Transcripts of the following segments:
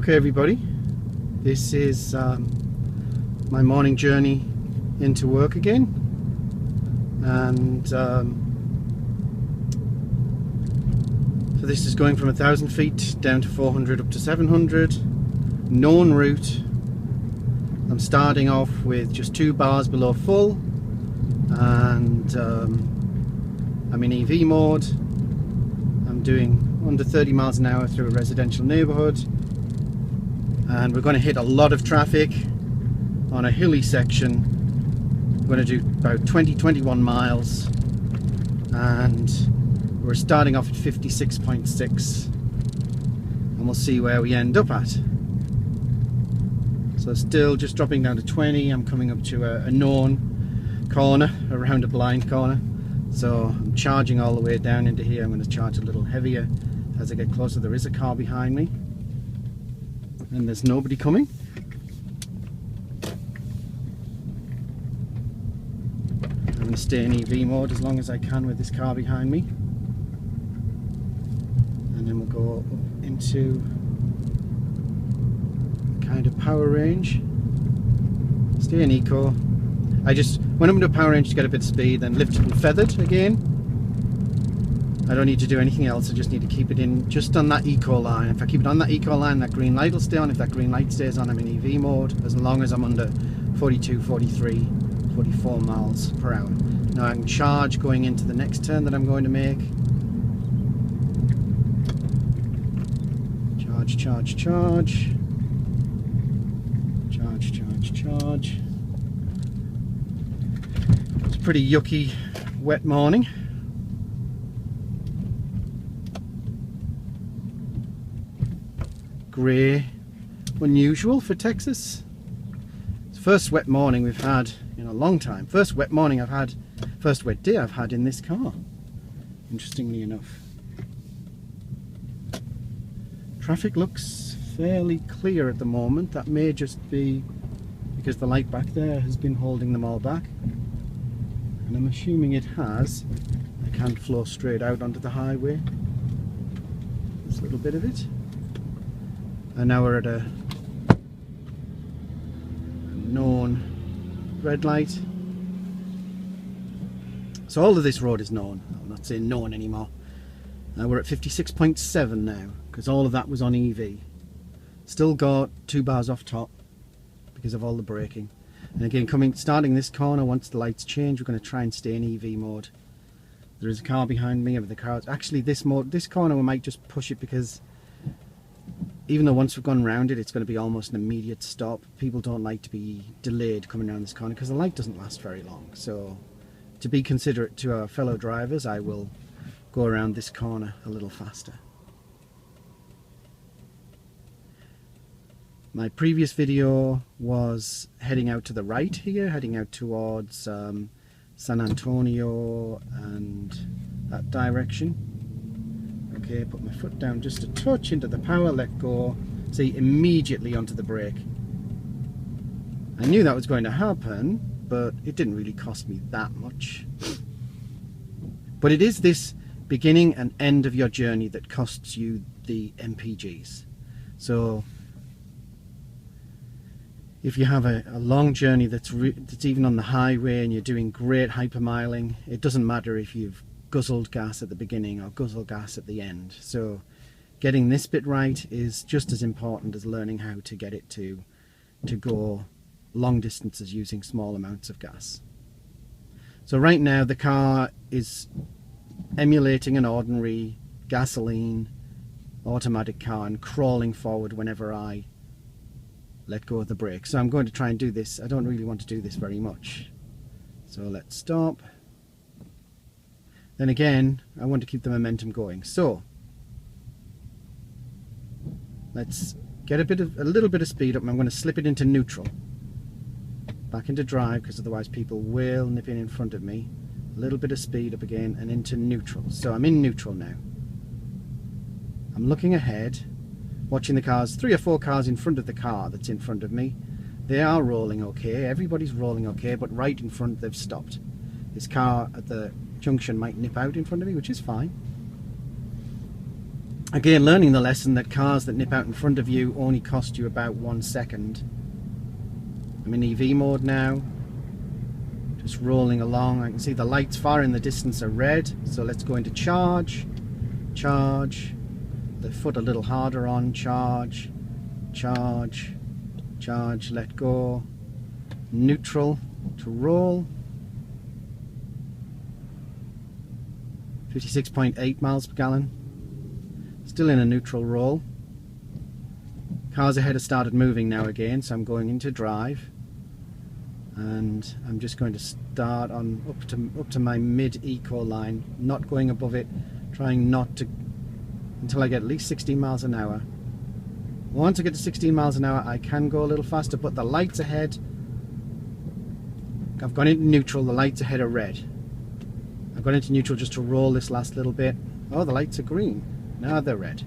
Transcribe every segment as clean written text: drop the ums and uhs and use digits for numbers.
Okay everybody, this is my morning journey into work again, and so this is going from 1,000 feet down to 400 up to 700, known route. I'm starting off with just 2 bars below full, and I'm in EV mode. I'm doing under 30 miles an hour through a residential neighbourhood, and we're going to hit a lot of traffic on a hilly section. We're going to do about 20-21 miles, and we're starting off at 56.6, and we'll see where we end up at. So still just dropping down to 20. I'm coming up to a known corner, around a blind corner, so I'm charging all the way down into here. I'm going to charge a little heavier as I get closer. There is a car behind me, and there's nobody coming. I'm going to stay in EV mode as long as I can with this car behind me, and then we'll go up into kind of power range. Stay in eco. When I'm into power range to get a bit of speed, then lift it and feathered again. I don't need to do anything else. I just need to keep it in just on that eco line. If I keep it on that eco line, that green light will stay on. If that green light stays on, I'm in EV mode, as long as I'm under 42, 43, 44 miles per hour. Now I can charge going into the next turn that I'm going to make. Charge, charge, charge. Charge, charge, charge. It's a pretty yucky, wet morning. Grey, unusual for Texas. It's the first wet morning we've had in a long time. First wet day I've had in this car, interestingly enough. Traffic looks fairly clear at the moment. That may just be because the light back there has been holding them all back, and I'm assuming it has. I can't flow straight out onto the highway. There's a little bit of it. And now we're at a known red light. So all of this road is known. I'm not saying known anymore. We're at 56.7 now, because all of that was on EV. Still got 2 bars off top because of all the braking. And again, starting this corner, once the lights change, we're going to try and stay in EV mode. There is a car behind me. The car, actually this corner we might just push it, because even though once we've gone round it, it's going to be almost an immediate stop. People don't like to be delayed coming around this corner because the light doesn't last very long. So to be considerate to our fellow drivers, I will go around this corner a little faster. My previous video was heading out to the right here, heading out towards San Antonio and that direction. Okay, put my foot down just a touch into the power, let go, see, immediately onto the brake. I knew that was going to happen, but it didn't really cost me that much. But it is this beginning and end of your journey that costs you the MPGs. So if you have a long journey that's even on the highway and you're doing great hypermiling, it doesn't matter if you've guzzled gas at the beginning or guzzle gas at the end. So getting this bit right is just as important as learning how to get it to go long distances using small amounts of gas. So right now the car is emulating an ordinary gasoline automatic car and crawling forward whenever I let go of the brake. So I'm going to try and do this. I don't really want to do this very much. So let's stop. Then again, I want to keep the momentum going. So let's get a little bit of speed up, and I'm going to slip it into neutral. Back into drive, because otherwise people will nip in front of me. A little bit of speed up again and into neutral. So I'm in neutral now. I'm looking ahead, watching the cars, 3 or 4 cars in front of the car that's in front of me. They are rolling okay, everybody's rolling okay, but right in front they've stopped. This car at the junction might nip out in front of me, which is fine. Again, learning the lesson that cars that nip out in front of you only cost you about 1 second. I'm in EV mode now, just rolling along. I can see the lights far in the distance are red, so let's go into charge, charge, the foot a little harder on, charge, charge, charge, let go, neutral to roll, 56.8 miles per gallon. Still in a neutral roll. Cars ahead have started moving now again, so I'm going into drive, and I'm just going to start on up to my mid eco line, not going above it, trying not to until I get at least 16 miles an hour. Once I get to 16 miles an hour, I can go a little faster, but the lights ahead, I've gone into neutral, the lights ahead are red. I've gone into neutral just to roll this last little bit. Oh, the lights are green. Now they're red.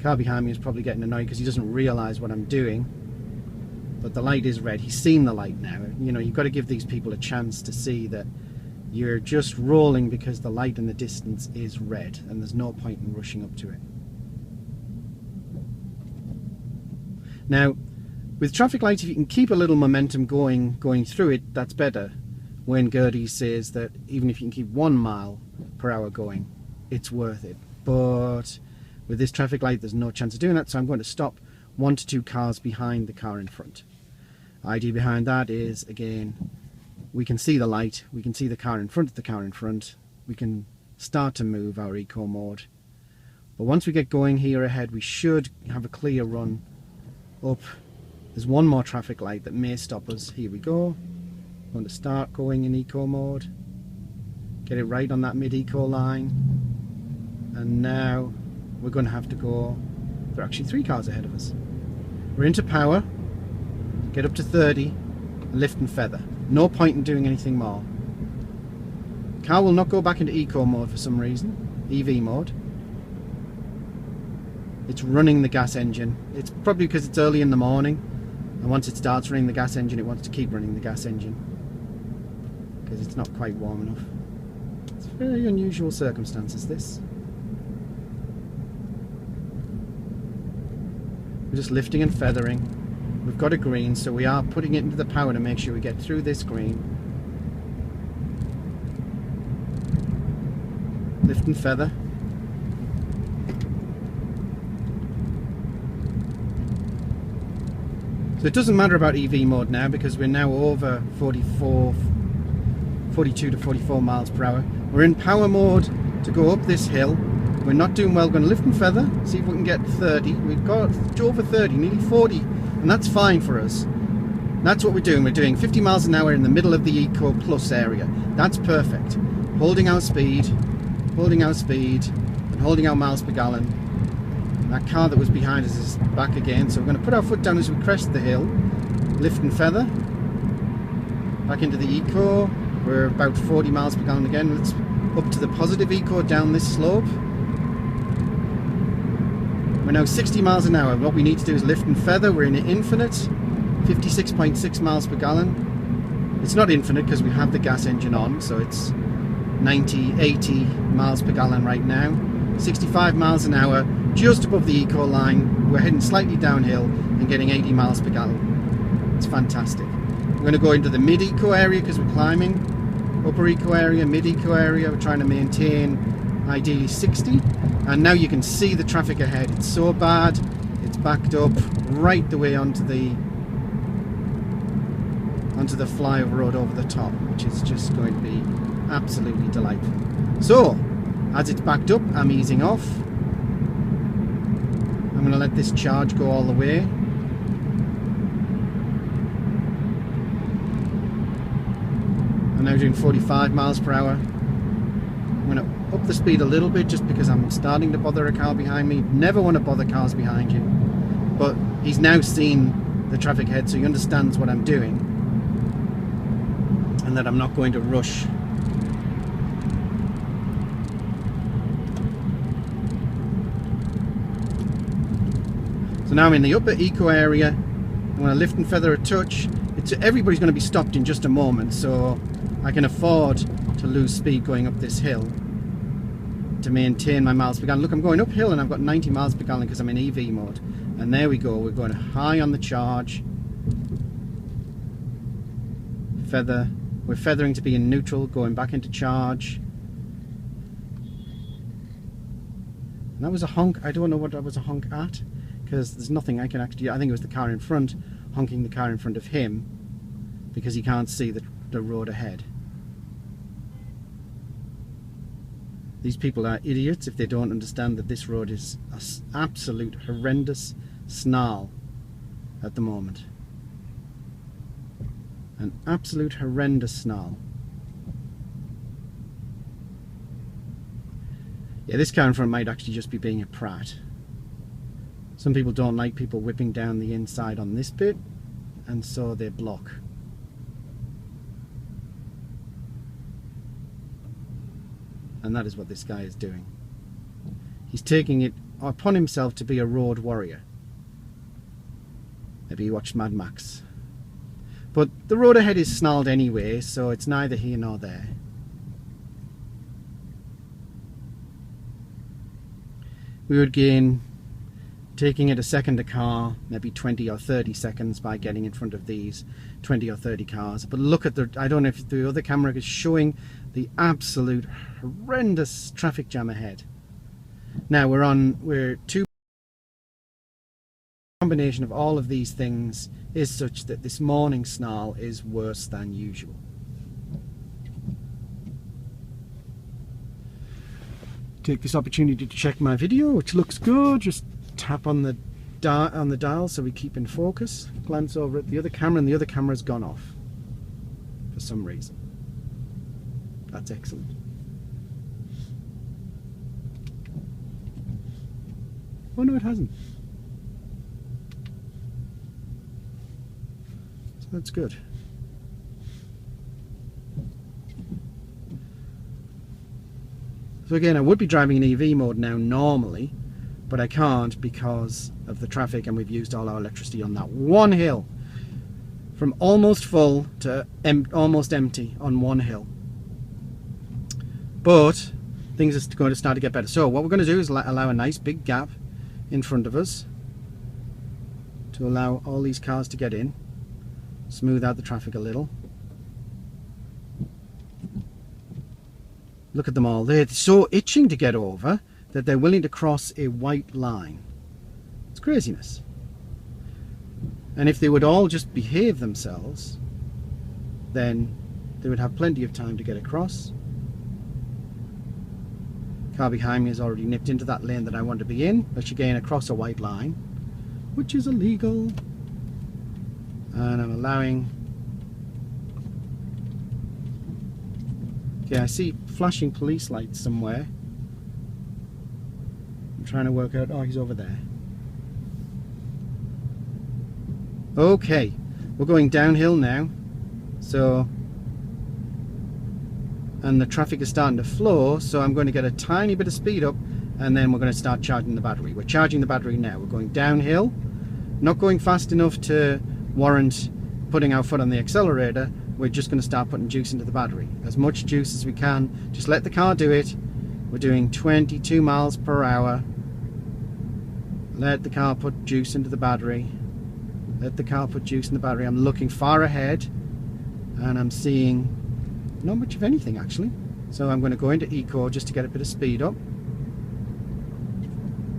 Car behind me is probably getting annoyed because he doesn't realise what I'm doing. But the light is red. He's seen the light now. You know, you've got to give these people a chance to see that you're just rolling because the light in the distance is red, and there's no point in rushing up to it. Now, with traffic lights, if you can keep a little momentum going through it, that's better. When Gertie says that even if you can keep 1 mile per hour going, it's worth it. But with this traffic light, there's no chance of doing that, so I'm going to stop 1 to 2 cars behind the car in front. Idea behind that is, again, we can see the light, we can see the car in front of the car in front, we can start to move our eco mode. But once we get going here ahead, we should have a clear run up. There's one more traffic light that may stop us. Here we go. I'm going to start going in eco mode, get it right on that mid eco line, and now we're going to have to go. There are actually 3 cars ahead of us. We're into power, get up to 30, lift and feather. No point in doing anything more. Car will not go back into eco mode for some reason, EV mode. It's running the gas engine. It's probably because it's early in the morning, and once it starts running the gas engine, it wants to keep running the gas engine because it's not quite warm enough. It's very unusual circumstances, this. We're just lifting and feathering. We've got a green, so we are putting it into the power to make sure we get through this green. Lift and feather. So it doesn't matter about EV mode now because we're now over 42 to 44 miles per hour. We're in power mode to go up this hill. We're not doing well. We're going to lift and feather, see if we can get 30. We've got over 30, nearly 40, and that's fine for us. That's what we're doing. We're doing 50 miles an hour in the middle of the Eco Plus area. That's perfect. Holding our speed, and holding our miles per gallon. And that car that was behind us is back again, so we're going to put our foot down as we crest the hill, lift and feather, back into the Eco. We're about 40 miles per gallon again. Let's up to the positive Eco down this slope. We're now 60 miles an hour. What we need to do is lift and feather. We're in infinite, 56.6 miles per gallon. It's not infinite because we have the gas engine on, so it's 90, 80 miles per gallon right now. 65 miles an hour, just above the eco line. We're heading slightly downhill and getting 80 miles per gallon. It's fantastic. We're going to go into the mid-eco area because we're climbing. Upper eco area, mid-eco area. We're trying to maintain ideally 60. And now you can see the traffic ahead. It's so bad, it's backed up right the way onto the flyover road over the top, which is just going to be absolutely delightful. So, as it's backed up, I'm easing off. I'm going to let this charge go all the way. I'm now doing 45 miles per hour. I'm going to up the speed a little bit just because I'm starting to bother a car behind me. Never want to bother cars behind you. But he's now seen the traffic ahead, so he understands what I'm doing and that I'm not going to rush. So now I'm in the upper eco area. I'm going to lift and feather a touch. Everybody's going to be stopped in just a moment, so I can afford to lose speed going up this hill to maintain my miles per gallon. Look, I'm going uphill and I've got 90 miles per gallon because I'm in EV mode. And there we go, we're going high on the charge. We're feathering to be in neutral, going back into charge. And that was a honk. I don't know what that was a honk at, because there's nothing I can actually do. I think it was the car in front honking the car in front of him because he can't see the road ahead. These people are idiots if they don't understand that this road is an absolute horrendous snarl at the moment. An absolute horrendous snarl. Yeah, this car in front might actually just be being a prat. Some people don't like people whipping down the inside on this bit, and so they block. And that is what this guy is doing. He's taking it upon himself to be a road warrior. Maybe you watched Mad Max. But the road ahead is snarled anyway, so it's neither here nor there. We would gain, taking it a second a car, maybe 20 or 30 seconds by getting in front of these 20 or 30 cars. But look at the, I don't know if the other camera is showing the absolute horrendous traffic jam ahead. Now we're two. Combination of all of these things is such that this morning snarl is worse than usual. Take this opportunity to check my video, which looks good. Just tap on the dial so we keep in focus. Glance over at the other camera, and the other camera's gone off for some reason. That's excellent. Oh no, it hasn't. That's good. So again, I would be driving in EV mode now normally, but I can't because of the traffic, and we've used all our electricity on that one hill. From almost full to almost empty on one hill. But things are going to start to get better. So what we're going to do is allow a nice big gap in front of us to allow all these cars to get in. Smooth out the traffic a little. Look at them all. They're so itching to get over that they're willing to cross a white line. It's craziness. And if they would all just behave themselves, then they would have plenty of time to get across. Car behind me has already nipped into that lane that I want to be in, but again across a white line, which is illegal. And I'm allowing. Okay, I see flashing police lights somewhere. I'm trying to work out. Oh, he's over there. Okay, we're going downhill now. So, and the traffic is starting to flow, so I'm going to get a tiny bit of speed up, and then we're going to start charging the battery. We're charging the battery now. We're going downhill, not going fast enough to warrant putting our foot on the accelerator. We're just going to start putting juice into the battery, as much juice as we can. Just let the car do it. We're doing 22 miles per hour. Let the car put juice into the battery. Let the car put juice in the battery. I'm looking far ahead and I'm seeing not much of anything actually, so I'm going to go into eco just to get a bit of speed up.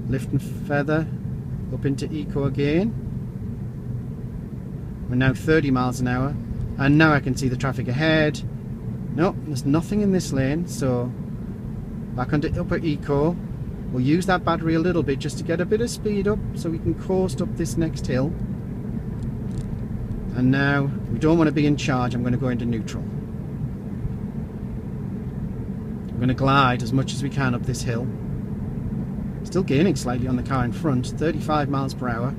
Lift and feather up into eco again. We're now 30 miles an hour, and now I can see the traffic ahead. Nope, there's nothing in this lane, so back onto upper eco. We'll use that battery a little bit just to get a bit of speed up so we can coast up this next hill. And now we don't want to be in charge. I'm going to go into neutral. I'm going to glide as much as we can up this hill. Still gaining slightly on the car in front, 35 miles per hour.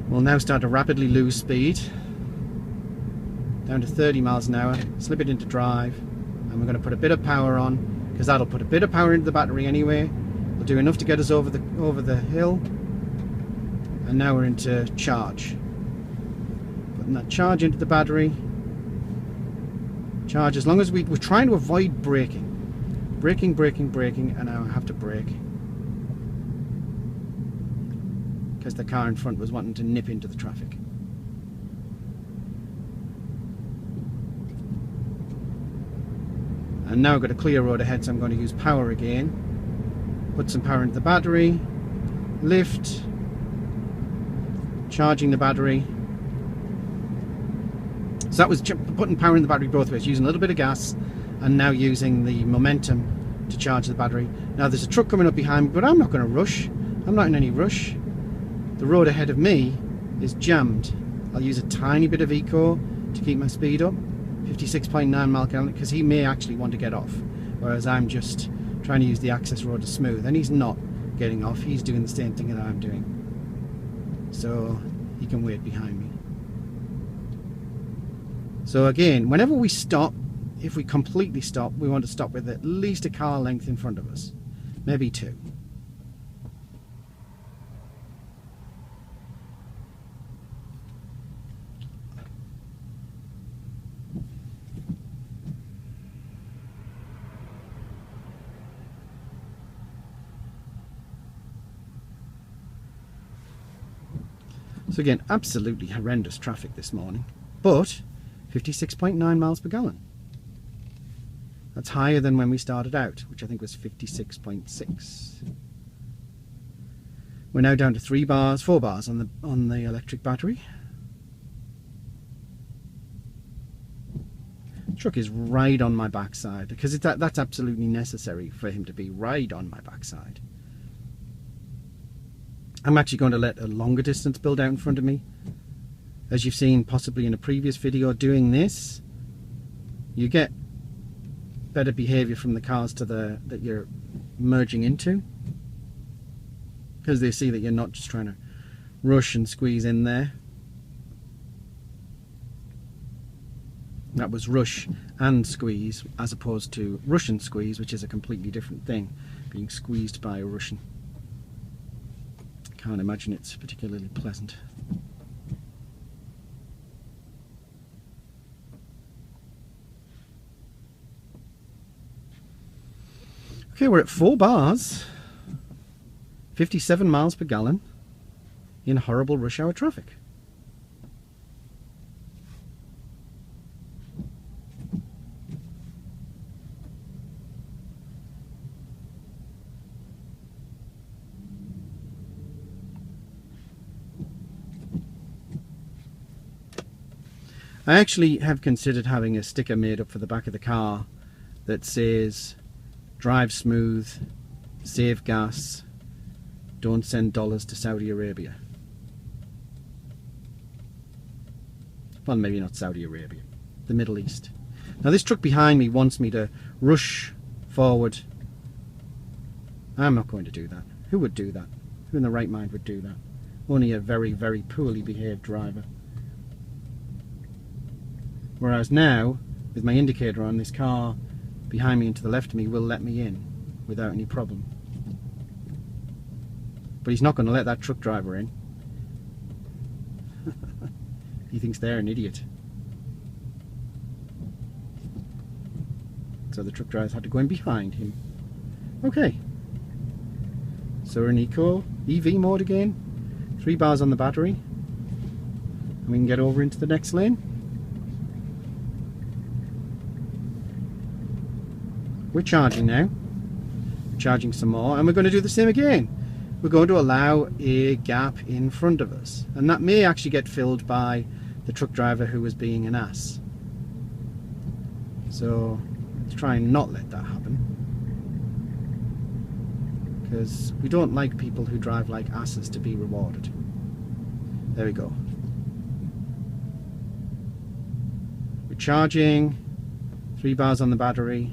We'll now start to rapidly lose speed, down to 30 miles an hour, slip it into drive, and we're going to put a bit of power on, because that'll put a bit of power into the battery anyway. We'll do enough to get us over the hill, and now we're into charge. Putting that charge into the battery, Charge as long as we're trying to avoid braking. Braking, and now I have to brake. Because the car in front was wanting to nip into the traffic. And now I've got a clear road ahead, so I'm going to use power again. Put some power into the battery. Lift. Charging the battery. So that was putting power in the battery both ways, using a little bit of gas and now using the momentum to charge the battery. Now there's a truck coming up behind me, but I'm not going to rush. I'm not in any rush. The road ahead of me is jammed. I'll use a tiny bit of eco to keep my speed up, 56.9 miles per gallon, because he may actually want to get off, whereas I'm just trying to use the access road to smooth, and he's not getting off. He's doing the same thing that I'm doing, so he can wait behind me. So again, whenever we stop, if we completely stop, we want to stop with at least a car length in front of us, maybe two. So again, absolutely horrendous traffic this morning, but 56.9 miles per gallon. That's higher than when we started out, which I think was 56.6. We're now down to 4 bars on the electric battery. The truck is right on my backside, because that's absolutely necessary for him to be right on my backside. I'm actually going to let a longer distance build out in front of me. As you've seen possibly in a previous video, doing this, you get better behavior from the cars that you're merging into, because they see that you're not just trying to rush and squeeze in there. That was rush and squeeze, as opposed to rush and squeeze, which is a completely different thing, being squeezed by a Russian. Can't imagine it's particularly pleasant. Okay, we're at 4 bars, 57 miles per gallon in horrible rush hour traffic. I actually have considered having a sticker made up for the back of the car that says drive smooth, save gas, don't send dollars to Saudi Arabia. Well, maybe not Saudi Arabia, the Middle East. Now this truck behind me wants me to rush forward. I'm not going to do that. Who would do that? Who in the right mind would do that? Only a very, very poorly behaved driver. Whereas now, with my indicator on, this car behind me and to the left of me will let me in without any problem. But he's not going to let that truck driver in. He thinks they're an idiot. So the truck drivers had to go in behind him. Okay. So we're in EV mode again. 3 bars on the battery. And we can get over into the next lane. We're charging now. We're charging some more, and we're going to do the same again. We're going to allow a gap in front of us, and that may actually get filled by the truck driver who was being an ass. So let's try and not let that happen, because we don't like people who drive like asses to be rewarded. There we go. We're charging, 3 bars on the battery.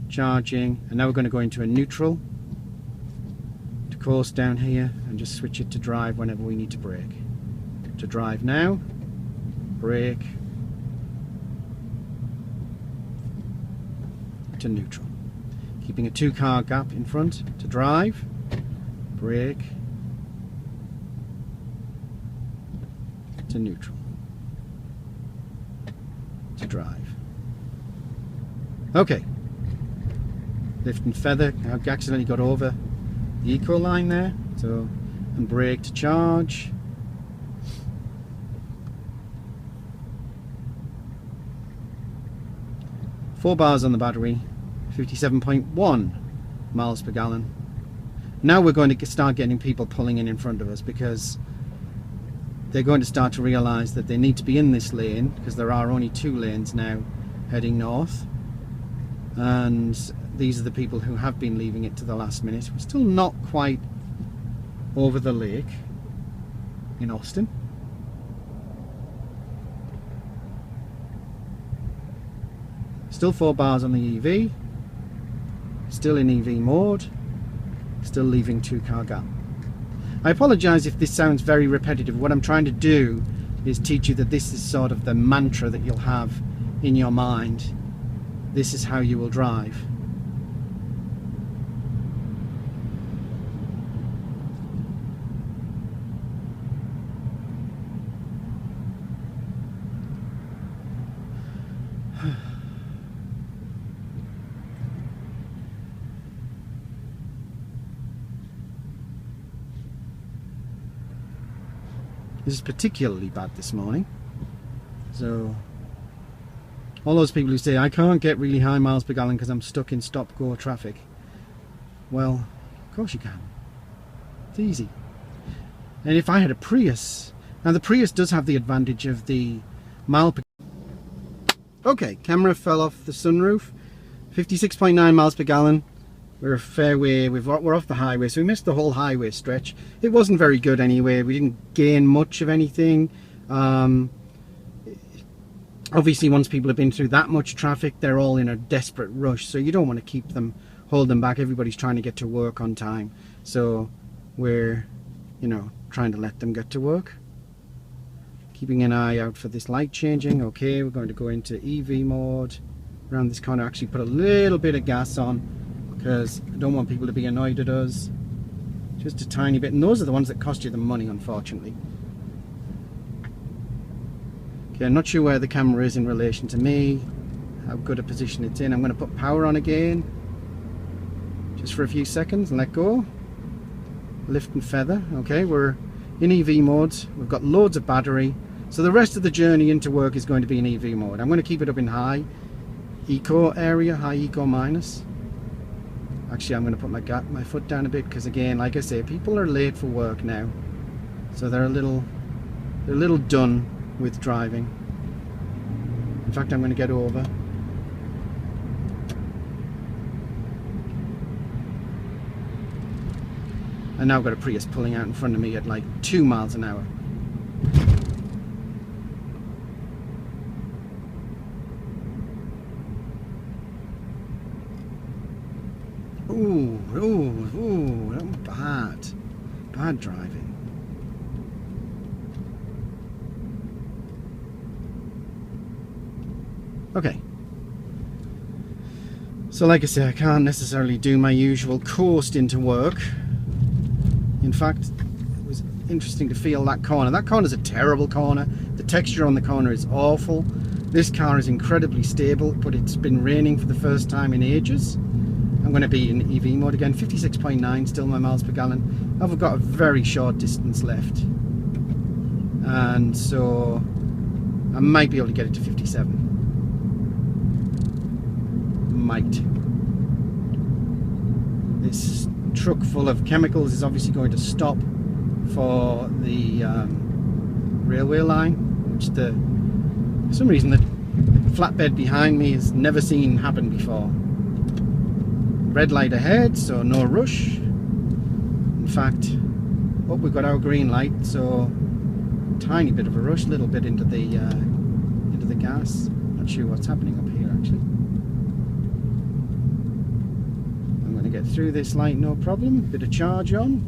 Charging, and now we're going to go into a neutral to course down here and just switch it to drive whenever we need to brake. To drive now, brake, to neutral. Keeping a 2-car gap in front to drive, brake, to neutral, to drive. Okay. Lift and feather. I accidentally got over the eco line there. So, and brake to charge. Four bars on the battery. 57.1 miles per gallon. Now we're going to start getting people pulling in front of us, because they're going to start to realise that they need to be in this lane, because there are only 2 lanes now heading north, and these are the people who have been leaving it to the last minute. We're still not quite over the lake in Austin. Still 4 bars on the EV, still in EV mode, still leaving 2-car gap. I apologise if this sounds very repetitive. What I'm trying to do is teach you that this is sort of the mantra that you'll have in your mind. This is how you will drive. This is particularly bad this morning. So all those people who say I can't get really high miles per gallon because I'm stuck in stop-go traffic, well, of course you can. It's easy. And if I had a Prius, now the Prius does have the advantage of the mile per... Okay, camera fell off the sunroof. 56.9 miles per gallon. We're a fair way, we're off the highway, so we missed the whole highway stretch. It wasn't very good anyway. We didn't gain much of anything. Obviously, once people have been through that much traffic, they're all in a desperate rush, so you don't want to keep them, hold them back. Everybody's trying to get to work on time, so we're, you know, trying to let them get to work. Keeping an eye out for this light changing. Okay, we're going to go into EV mode around this corner. Actually put a little bit of gas on, because I don't want people to be annoyed at us. Just a tiny bit, and those are the ones that cost you the money, unfortunately. Okay, I'm not sure where the camera is in relation to me, how good a position it's in. I'm going to put power on again, just for a few seconds, and let go. Lift and feather. Okay, we're in EV mode. We've got loads of battery, so the rest of the journey into work is going to be in EV mode. I'm going to keep it up in high eco area, high eco minus. Actually, I'm going to put my foot down a bit, because again, like I say, people are late for work now, so they're a little done with driving. In fact, I'm going to get over. And now I've got a Prius pulling out in front of me at like 2 miles an hour. Ooh, that was bad driving. Okay. So like I say, I can't necessarily do my usual coast into work. In fact, it was interesting to feel that corner. That corner's a terrible corner. The texture on the corner is awful. This car is incredibly stable, but it's been raining for the first time in ages. I'm going to be in EV mode again. 56.9 still my miles per gallon. I've got a very short distance left, and so I might be able to get it to 57. Might. This truck full of chemicals is obviously going to stop for the railway line, which for some reason the flatbed behind me has never seen happen before. Red light ahead, so no rush. In fact, we've got our green light, so tiny bit of a rush, little bit into the gas. Not sure what's happening up here actually. I'm going to get through this light, no problem. Bit of charge on.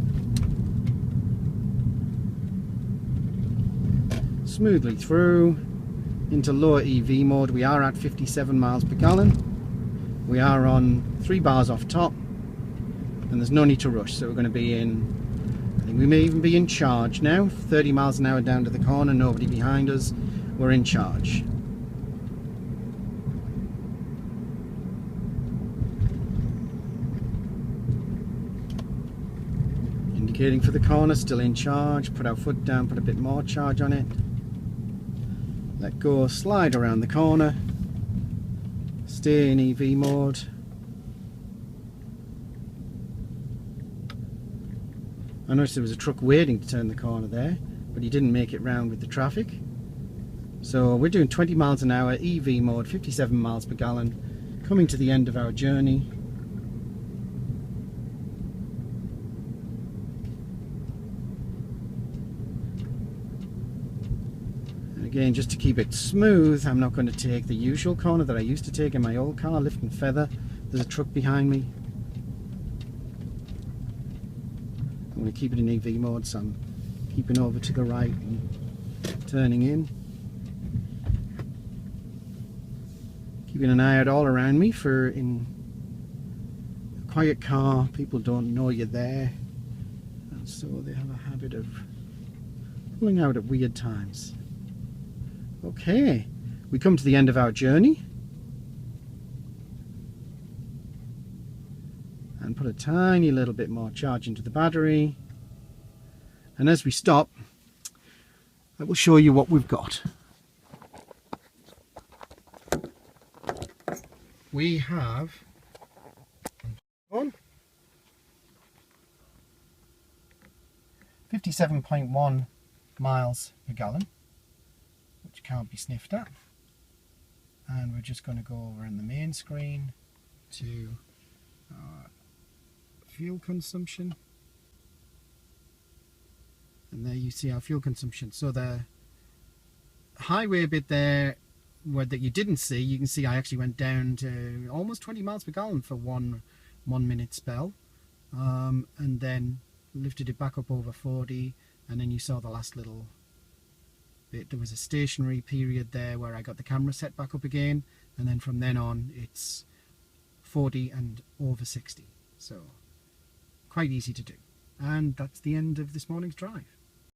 Smoothly through into lower EV mode. We are at 57 miles per gallon. We are on 3 bars off top, and there's no need to rush, so we're going to be in, I think we may even be in charge now. 30 miles an hour down to the corner, nobody behind us, we're in charge. indicating for the corner, still in charge. Put our foot down, put a bit more charge on it. Let go, slide around the corner. Stay in EV mode. I noticed there was a truck waiting to turn the corner there, but he didn't make it round with the traffic. So we're doing 20 miles an hour, EV mode, 57 miles per gallon, coming to the end of our journey. And again, just to keep it smooth, I'm not going to take the usual corner that I used to take in my old car, lift and feather. There's a truck behind me. I'm going to keep it in EV mode, so I'm keeping over to the right and turning in. Keeping an eye out all around me for in a quiet car, people don't know you're there, and so they have a habit of pulling out at weird times. Okay, we come to the end of our journey and put a tiny little bit more charge into the battery, and as we stop I will show you what we've got. We have 57.1 miles per gallon, which can't be sniffed at, and we're just going to go over in the main screen to fuel consumption, and there you see our fuel consumption. So the highway bit there that you didn't see, you can see I actually went down to almost 20 miles per gallon for one minute spell, and then lifted it back up over 40, and then you saw the last little bit. There was a stationary period there where I got the camera set back up again, and then from then on it's 40 and over 60, so quite easy to do. And that's the end of this morning's drive.